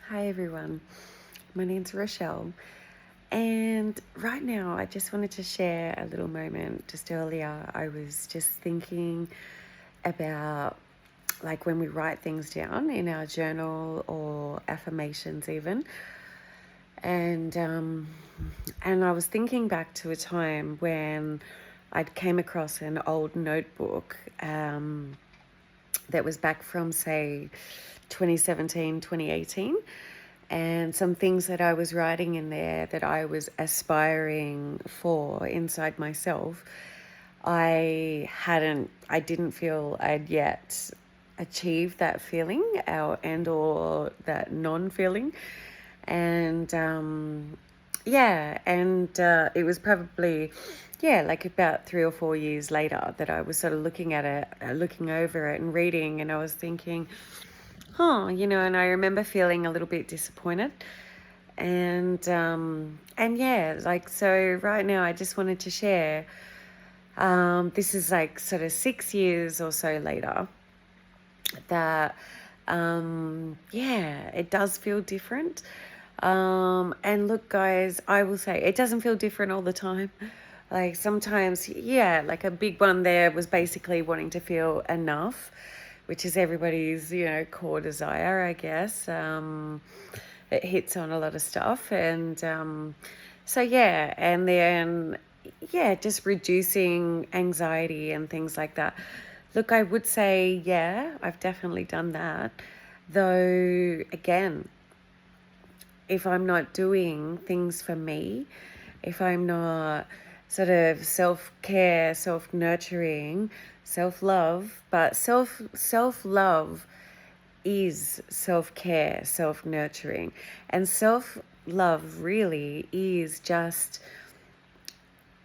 Hi everyone, my name's Rochelle, and right now I just wanted to share a little moment. Just earlier, I was just thinking about like when we write things down in our journal or affirmations, even, and and I was thinking back to a time when I'd came across an old notebook that was back from, say, 2017, 2018, and some things that I was writing in there that I was aspiring for inside myself. I didn't feel I'd yet achieved that feeling or that non-feeling. And it was probably, like about 3 or 4 years later that I was sort of looking at it, looking over it and reading, and I was thinking, and I remember feeling a little bit disappointed. So right now I just wanted to share, this is like sort of 6 years or so later, that, it does feel different. And look, guys, I will say it doesn't feel different all the time. Like sometimes, like a big one there was basically wanting to feel enough, which is everybody's, core desire, I guess. It hits on a lot of stuff. And then, just reducing anxiety and things like that. Look, I would say, I've definitely done that. Though, again, if I'm not doing things for me, if I'm not sort of self-care, self-nurturing, self-love, but self-love is self-care, self-nurturing. And self-love really is just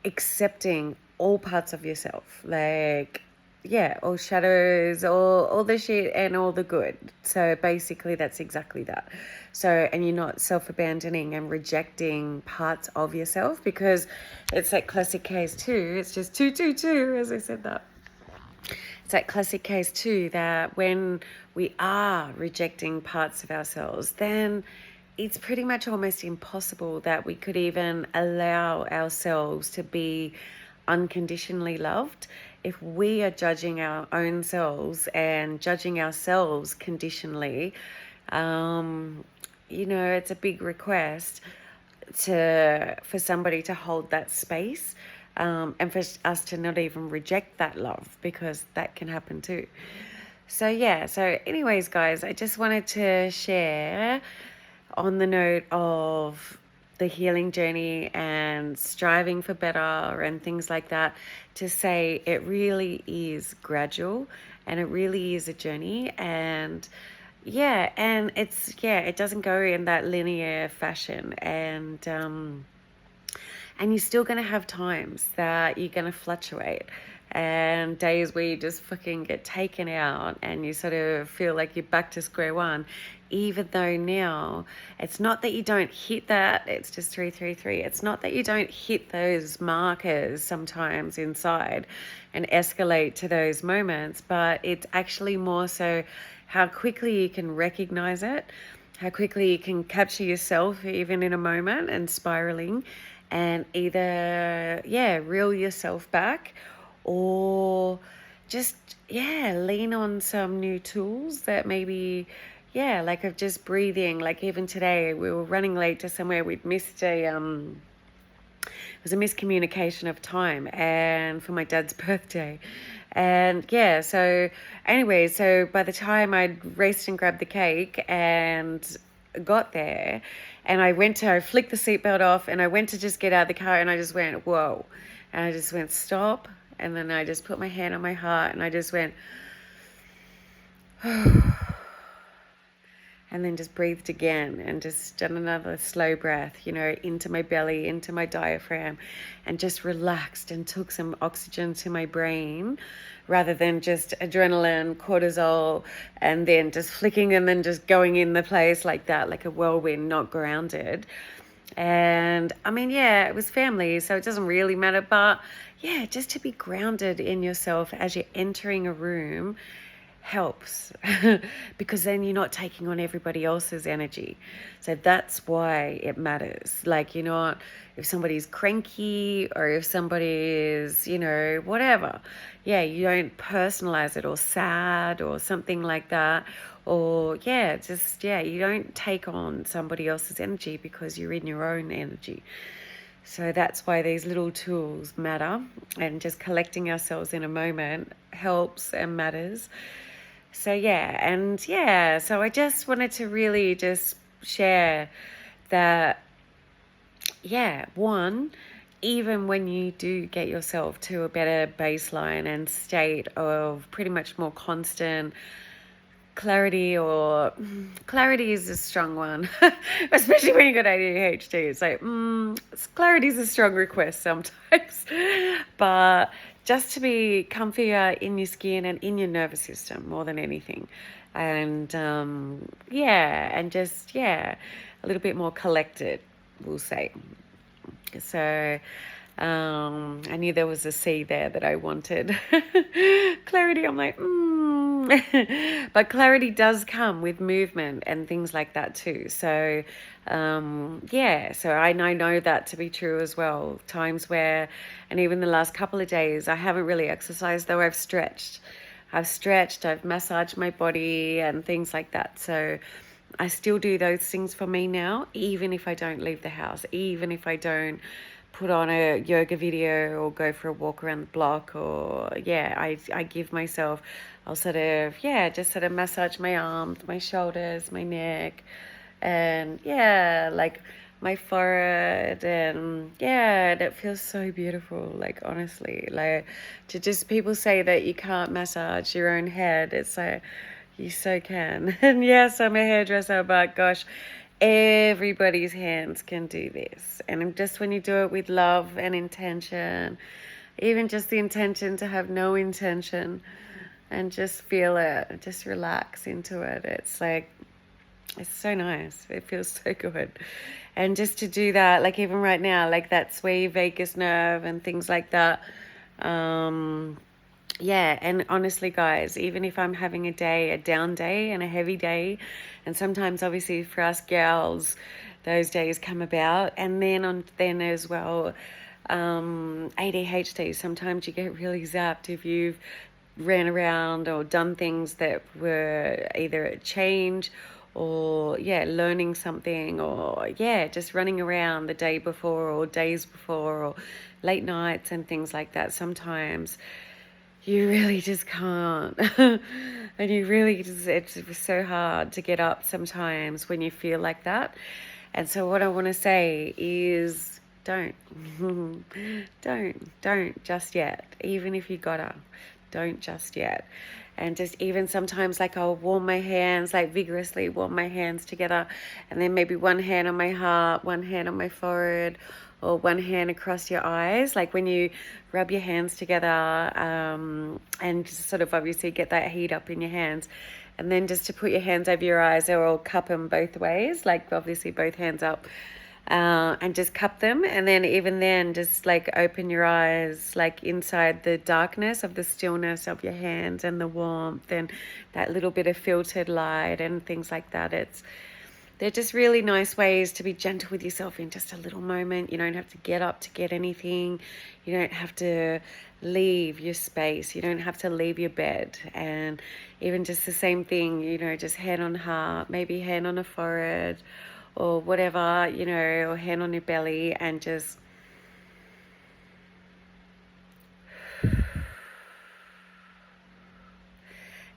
accepting all parts of yourself. Like, all shadows, all the shit and all the good. So basically that's exactly that. So, and you're not self-abandoning and rejecting parts of yourself, because it's that classic case too. It's just two, as I said that. It's that classic case too, that when we are rejecting parts of ourselves, then it's pretty much almost impossible that we could even allow ourselves to be unconditionally loved. If we are judging our own selves and judging ourselves conditionally, it's a big request for somebody to hold that space, and for us to not even reject that love, because that can happen too. So anyways, guys, I just wanted to share on the note of the healing journey and striving for better and things like that, to say it really is gradual and it really is a journey. And it doesn't go in that linear fashion. And you're still going to have times that you're going to fluctuate, and days where you just fucking get taken out and you sort of feel like you're back to square one, even though now it's not that you don't hit that, it's just 333. It's not that you don't hit those markers sometimes inside and escalate to those moments, but it's actually more so how quickly you can recognize it, how quickly you can capture yourself even in a moment and spiraling, and either reel yourself back, or just lean on some new tools that maybe like of just breathing. Like even today we were running late to somewhere. We'd missed it was a miscommunication of time and for my dad's birthday. And so anyway, so by the time I'd raced and grabbed the cake and got there, and I flicked the seatbelt off, and I went to just get out of the car, and I just went, whoa. And I just went, stop. And then I just put my hand on my heart, and I just went, and then just breathed again, and just done another slow breath, into my belly, into my diaphragm, and just relaxed and took some oxygen to my brain, rather than just adrenaline, cortisol, and then just flicking and then just going in the place like that, like a whirlwind, not grounded. And I mean, it was family, so it doesn't really matter, but just to be grounded in yourself as you're entering a room, helps because then you're not taking on everybody else's energy. So that's why it matters. Like, you're not, if somebody's cranky or if somebody is, whatever, yeah, you don't personalize it, or sad or something like that. Or you don't take on somebody else's energy because you're in your own energy. So that's why these little tools matter, and just collecting ourselves in a moment helps and matters. So so I just wanted to really just share that, one, even when you do get yourself to a better baseline and state of pretty much more constant clarity, or clarity is a strong one, especially when you got ADHD. It's like, clarity is a strong request sometimes, but just to be comfier in your skin and in your nervous system more than anything. And and just, a little bit more collected, we'll say. So I knew there was a C there that I wanted. Clarity, I'm like, but clarity does come with movement and things like that too. So, so I know that to be true as well. Times where, and even the last couple of days, I haven't really exercised, though I've stretched, I've massaged my body and things like that. So I still do those things for me now, even if I don't leave the house, even if I don't put on a yoga video or go for a walk around the block, or I give myself, I'll just sort of massage my arms, my shoulders, my neck, and like my forehead, and it feels so beautiful. Like, honestly, like, to just, people say that you can't massage your own head, it's like, you so can. And yes, I'm a hairdresser, but gosh, everybody's hands can do this. And just when you do it with love and intention, even just the intention to have no intention, and just feel it, just relax into it, it's like, it's so nice. It feels so good. And just to do that, like even right now, like that sway vagus nerve and things like that. And honestly, guys, even if I'm having a down day and a heavy day, and sometimes obviously for us gals, those days come about, and then as well, ADHD, sometimes you get really zapped if you've ran around or done things that were either a change, or learning something, or just running around the day before or days before, or late nights and things like that. Sometimes you really just can't. And you really just, it's so hard to get up sometimes when you feel like that. And so what I want to say is, don't just yet. Even if you gotta, don't just yet. And just even sometimes, like, I'll warm my hands, like vigorously warm my hands together, and then maybe one hand on my heart, one hand on my forehead, or one hand across your eyes, like when you rub your hands together, and just sort of obviously get that heat up in your hands. And then just to put your hands over your eyes, or cup them both ways, like obviously both hands up, and just cup them. And then even then, just like open your eyes, like inside the darkness of the stillness of your hands and the warmth and that little bit of filtered light and things like that. They're just really nice ways to be gentle with yourself in just a little moment. You don't have to get up to get anything. You don't have to leave your space. You don't have to leave your bed. And even just the same thing, just hand on heart, maybe hand on a forehead or whatever, or hand on your belly, and just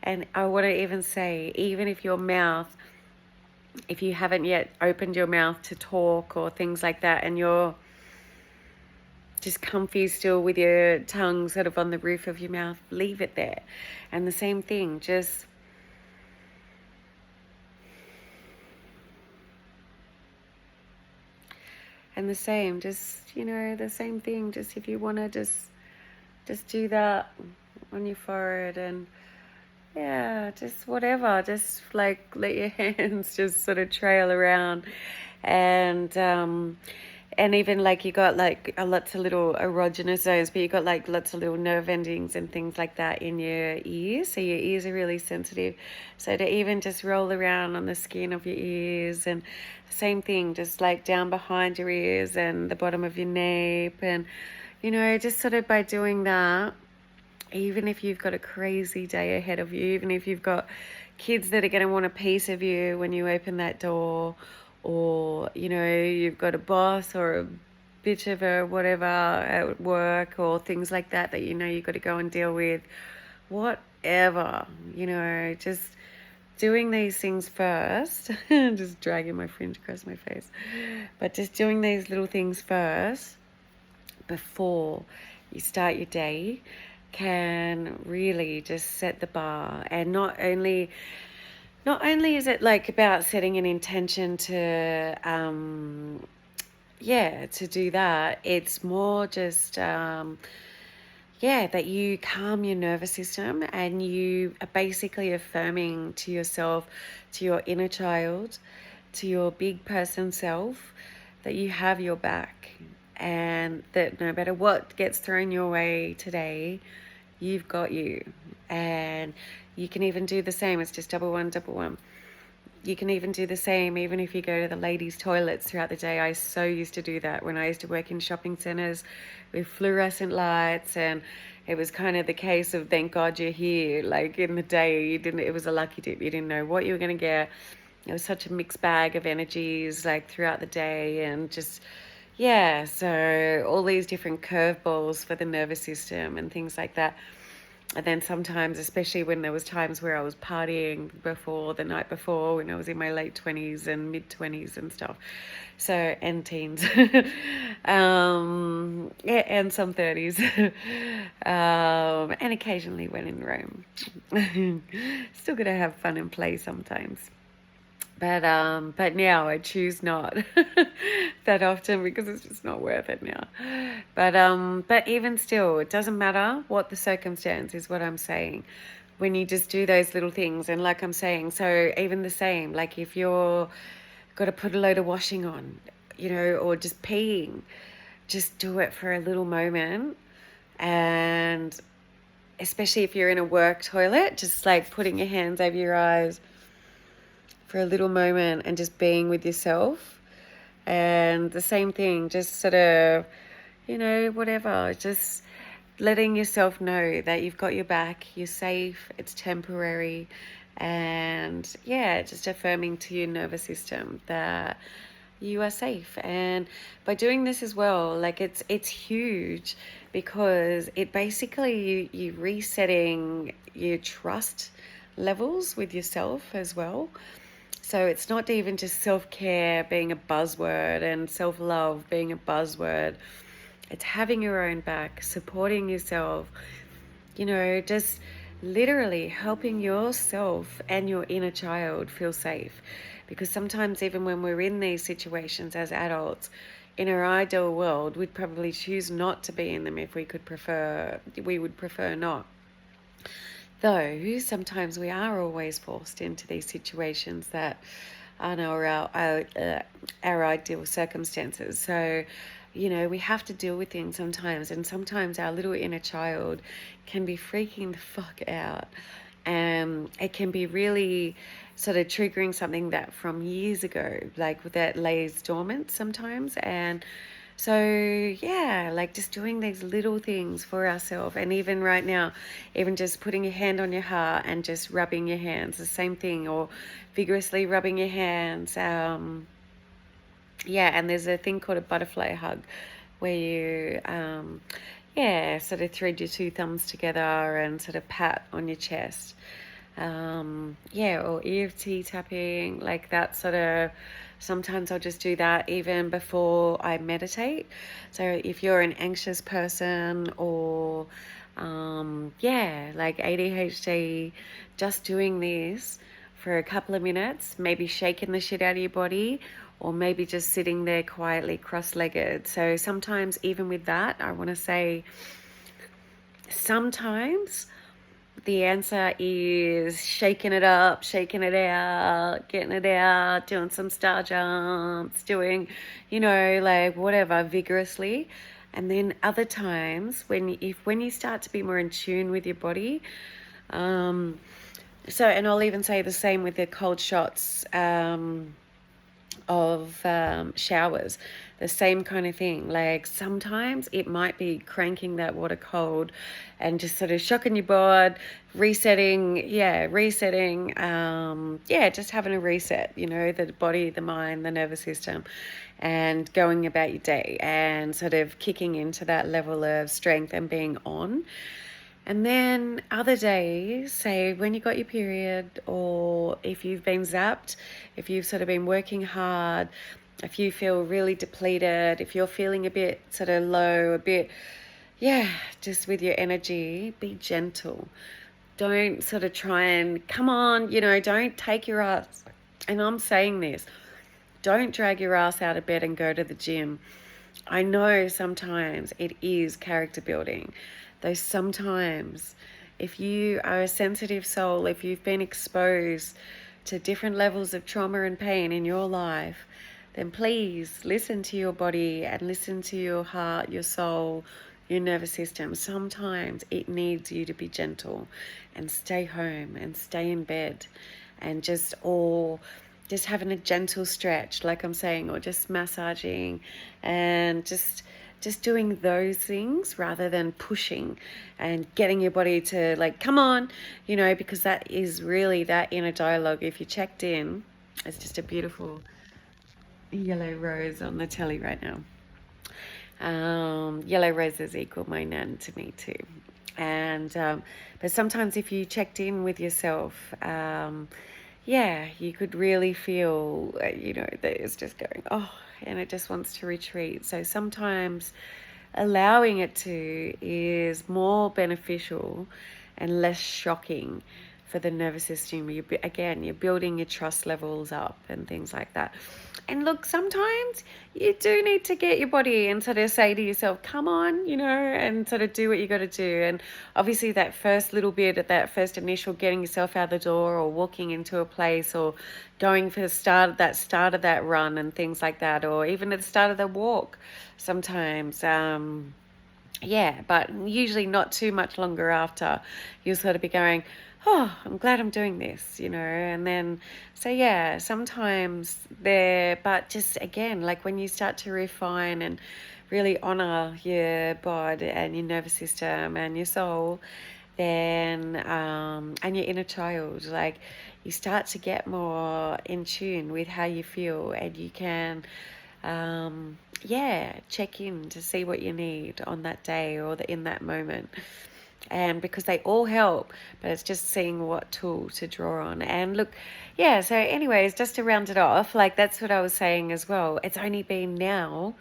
and I want to even say, even if if you haven't yet opened your mouth to talk or things like that, and you're just comfy still with your tongue sort of on the roof of your mouth, leave it there. And the same thing, just the same thing, just if you want to just do that on your forehead, and just whatever, just like let your hands just sort of trail around. And and even like you got like lots of little erogenous zones, but you got like lots of little nerve endings and things like that in your ears. So your ears are really sensitive. So to even just roll around on the skin of your ears, and same thing, just like down behind your ears and the bottom of your nape, and just sort of by doing that, even if you've got a crazy day ahead of you, even if you've got kids that are going to want a piece of you when you open that door, or you've got a boss or a bitch of a whatever at work, or things like that you've got to go and deal with, whatever, just doing these things first. Just dragging my fringe across my face, but just doing these little things first before you start your day can really just set the bar. And not only is it like about setting an intention to to do that, it's more just that you calm your nervous system, and you are basically affirming to yourself, to your inner child, to your big person self, that you have your back, and that no matter what gets thrown your way today, you've got you. And you can even do the same. It's just double one, double one. You can even do the same even if you go to the ladies' toilets throughout the day. I so used to do that when I used to work in shopping centres with fluorescent lights, and it was kind of the case of thank God you're here. Like in the day, it was a lucky dip. You didn't know what you were going to get. It was such a mixed bag of energies like throughout the day, and just so all these different curveballs for the nervous system and things like that. And then sometimes, especially when there was times where I was partying the night before, when I was in my late 20s and mid 20s and stuff. So, and teens. And some 30s. And occasionally when in Rome. Still got to have fun and play sometimes. But now I choose not that often, because it's just not worth it now. But even still, it doesn't matter what the circumstance is, what I'm saying. When you just do those little things, and like I'm saying, so even the same, like if you're got to put a load of washing on, or just peeing, just do it for a little moment. And especially if you're in a work toilet, just like putting your hands over your eyes for a little moment and just being with yourself. And the same thing, just sort of, whatever, just letting yourself know that you've got your back, you're safe, it's temporary, and just affirming to your nervous system that you are safe. And by doing this as well, like it's huge, because it basically you resetting your trust levels with yourself as well. So it's not even just self-care being a buzzword and self-love being a buzzword. It's having your own back, supporting yourself, just literally helping yourself and your inner child feel safe. Because sometimes even when we're in these situations as adults, in our ideal world, we'd probably choose not to be in them if we would prefer not. Though sometimes we are always forced into these situations that aren't our ideal circumstances. So, we have to deal with things sometimes, and sometimes our little inner child can be freaking the fuck out. And it can be really sort of triggering something that from years ago, like that lays dormant sometimes. And so, like just doing these little things for ourselves. And even right now, even just putting your hand on your heart and just rubbing your hands, the same thing, or vigorously rubbing your hands. And there's a thing called a butterfly hug, where you, sort of thread your two thumbs together and sort of pat on your chest. Or EFT tapping, like that sort of. Sometimes I'll just do that even before I meditate. So if you're an anxious person, or like ADHD, just doing this for a couple of minutes, maybe shaking the shit out of your body, or maybe just sitting there quietly cross-legged. So sometimes even with that, I want to say sometimes the answer is shaking it up, shaking it out, getting it out, doing some star jumps, doing, like whatever, vigorously. And then other times when you start to be more in tune with your body, and I'll even say the same with the cold shots of showers, the same kind of thing. Like sometimes it might be cranking that water cold and just sort of shocking your bod, resetting, just having a reset, the body, the mind, the nervous system, and going about your day and sort of kicking into that level of strength and being on. And then other days, say when you got your period, or if you've been zapped, if you've sort of been working hard, if you feel really depleted, if you're feeling a bit sort of low, just with your energy, be gentle. Don't sort of try and, come on, don't take your ass. And I'm saying this, don't drag your ass out of bed and go to the gym. I know sometimes it is character building. Though sometimes, if you are a sensitive soul, if you've been exposed to different levels of trauma and pain in your life, then please listen to your body and listen to your heart, your soul, your nervous system. Sometimes it needs you to be gentle and stay home and stay in bed and just having a gentle stretch, like I'm saying, or just massaging and just doing those things rather than pushing and getting your body to like, come on, because that is really that inner dialogue. If you checked in, it's just a beautiful yellow rose on the telly right now. Yellow roses equal my nan to me too. And but sometimes if you checked in with yourself, you could really feel, that it's just going, and it just wants to retreat. So sometimes allowing it to is more beneficial and less shocking for the nervous system. You're building your trust levels up and things like that. And look, sometimes you do need to get your body and sort of say to yourself, come on, and sort of do what you got to do. And obviously that first little bit, that first initial getting yourself out the door or walking into a place or going for the start of that run and things like that, or even at the start of the walk sometimes, but usually not too much longer after, you'll sort of be going, I'm glad I'm doing this, and then, so sometimes but just again, like when you start to refine and really honor your body and your nervous system and your soul, then, and your inner child, like you start to get more in tune with how you feel, and you can, check in to see what you need on that day or in that moment. And because they all help, but it's just seeing what tool to draw on. And look, so anyways, just to round it off, like that's what I was saying as well. It's only been now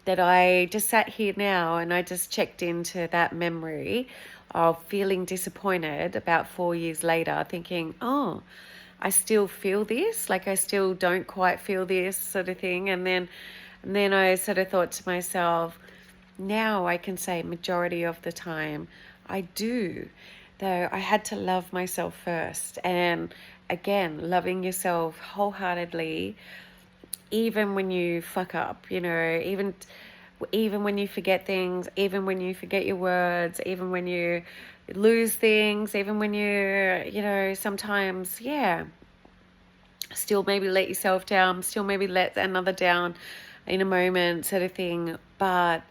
that I just sat here now and I just checked into that memory of feeling disappointed about 4 years later, thinking, I still feel this, like I still don't quite feel this sort of thing. And then I sort of thought to myself, now I can say majority of the time I do, though I had to love myself first. And again, loving yourself wholeheartedly, even when you fuck up, even when you forget things, even when you forget your words, even when you lose things, even when you, sometimes, still maybe let yourself down, still maybe let another down in a moment sort of thing. But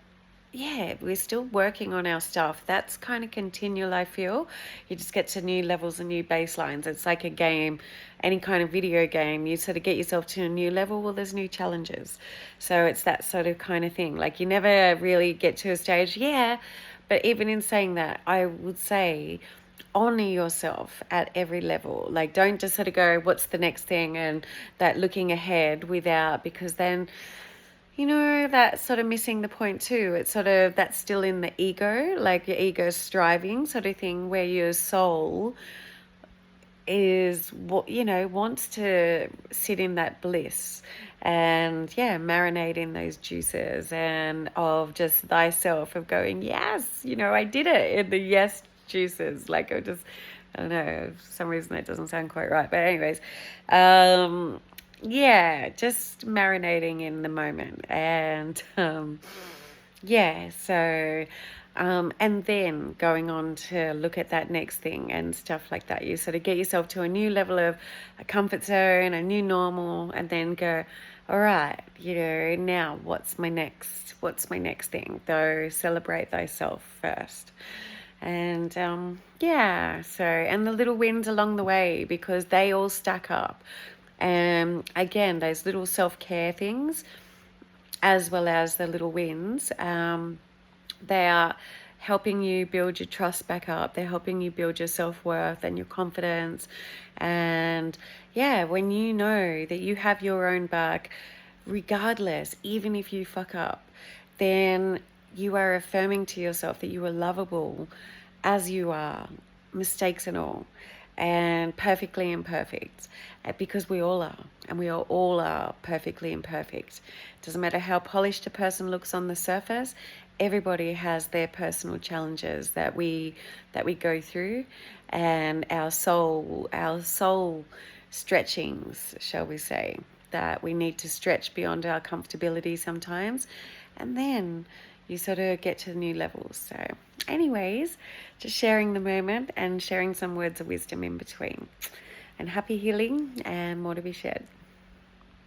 we're still working on our stuff. That's kind of continual, I feel. You just get to new levels and new baselines. It's like a game, any kind of video game. You sort of get yourself to a new level, well, there's new challenges. So it's that sort of kind of thing. Like you never really get to a stage, but even in saying that, I would say honor yourself at every level. Like don't just sort of go, what's the next thing, and that looking ahead because then that's sort of missing the point too. It's sort of, that's still in the ego, like your ego striving sort of thing, where your soul is what, wants to sit in that bliss and marinate in those juices and of just thyself, of going, yes, I did it, in the yes juices. Like, I don't know, for some reason that doesn't sound quite right. But anyways, um, yeah, just marinating in the moment. And yeah, so, and then going on to look at that next thing and stuff like that. You sort of get yourself to a new level of a comfort zone, a new normal, and then go, all right, now what's my next thing? Though celebrate thyself first. And yeah, so, and the little wins along the way, because they all stack up. And again, those little self-care things, as well as the little wins, they are helping you build your trust back up. They're helping you build your self-worth and your confidence. And yeah, when you know that you have your own back, regardless, even if you fuck up, then you are affirming to yourself that you are lovable as you are, mistakes and all, and perfectly imperfect, because we all are, and we all are perfectly imperfect. Doesn't matter how polished a person looks on the surface. Everybody has their personal challenges that we go through, and our soul stretchings, shall we say, that we need to stretch beyond our comfortability sometimes, and then you sort of get to new levels. So anyways, just sharing the moment and sharing some words of wisdom in between. And happy healing, and more to be shared.